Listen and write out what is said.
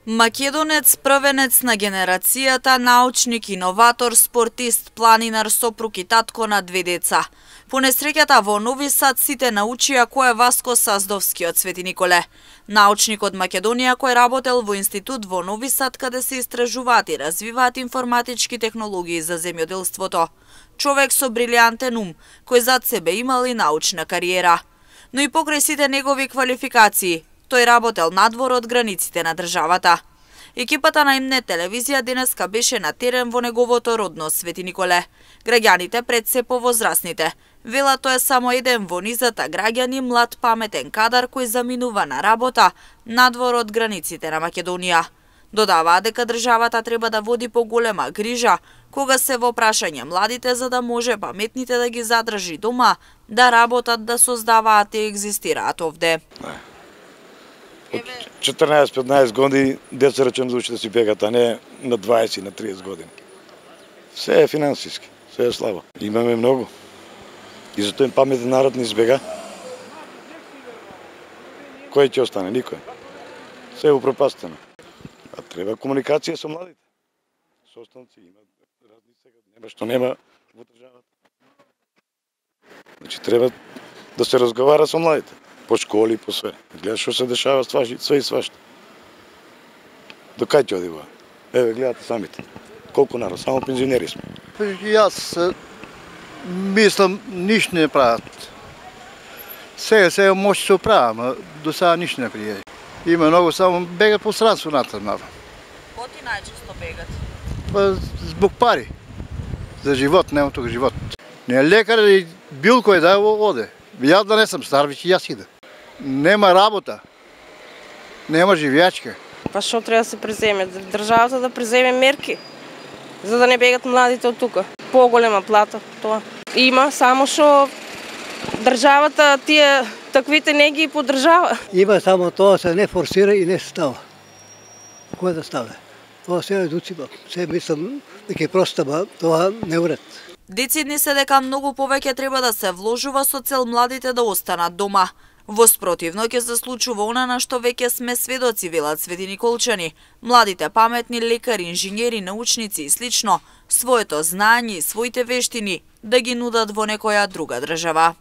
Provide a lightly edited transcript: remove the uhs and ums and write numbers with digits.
Македонец, првенец на генерацијата, научник, иноватор, спортист, планинар, сопруг и татко на 2 деца. По несреќата во Нови Сад сите научија кој е Васко Саздовски од Свети Николе. Научник од Македонија кој работел во институт во Нови Сад каде се истражуваат и развиваат информатички технологии за земјоделството. Човек со брилијантен ум, кој зад себе имал и научна кариера. Но и покрај сите негови квалификации, тој работел надвор од границите на државата. Екипата на МН телевизија денеска беше на терен во неговото родно Свети Николе. Граѓаните пред се повозрасните. Вела тоа е само еден во низата граѓани, млад паметен кадар кој заминува на работа надвор од границите на Македонија. Додаваа дека државата треба да води поголема грижа кога се во прашање младите за да може паметните да ги задржи дома, да работат, да создаваат и екзистираат овде. Од 14-15 години деца речем да учат да си бегат, а не на 20 на 30 години. Се е финансиски, се е слабо. Имаме многу. И затоа им паметен народ не избега. Кој ќе остане? Никој. Се е упропастено. А треба комуникација со младите. Состанци има разни сега, нема што нема во државата. Значи треба да се разговара со младите. По школи, по све. Гледаш што се дешава све и свашто. До кај ќе одива? Еве, гледате самите. Колку народ, само пензионери сме. Јас мислам, ништо не прават. Сега може се оправа, но до сега ништо не пријади. Има многу, само бегат по странство натаму. Коти најчесто бегат? Због пари. За живот, нема тука живот. Не лекар и бил кој да оде. Јас да не сум стар, веќе јас идам. Нема работа. Нема живеачка. Па што треба да се преземе? Државата да преземе мерки, за да не бегат младите од тука. Поголема плата, тоа. Има, само што државата тие таквите не ги поддржава. Има само тоа се не форсира и не става. Кој да става? Тоа се едуцива. Се мислам дека простава, тоа не уред. Децидни се дека многу повеќе треба да се вложува со цел младите да останат дома. Во спротивно ќе се случува она на што веќе сме сведоци, велат Свети Николчани. Младите паметни лекари, инженери, научници и слично, своето знаење и своите вештини да ги нудат во некоја друга држава.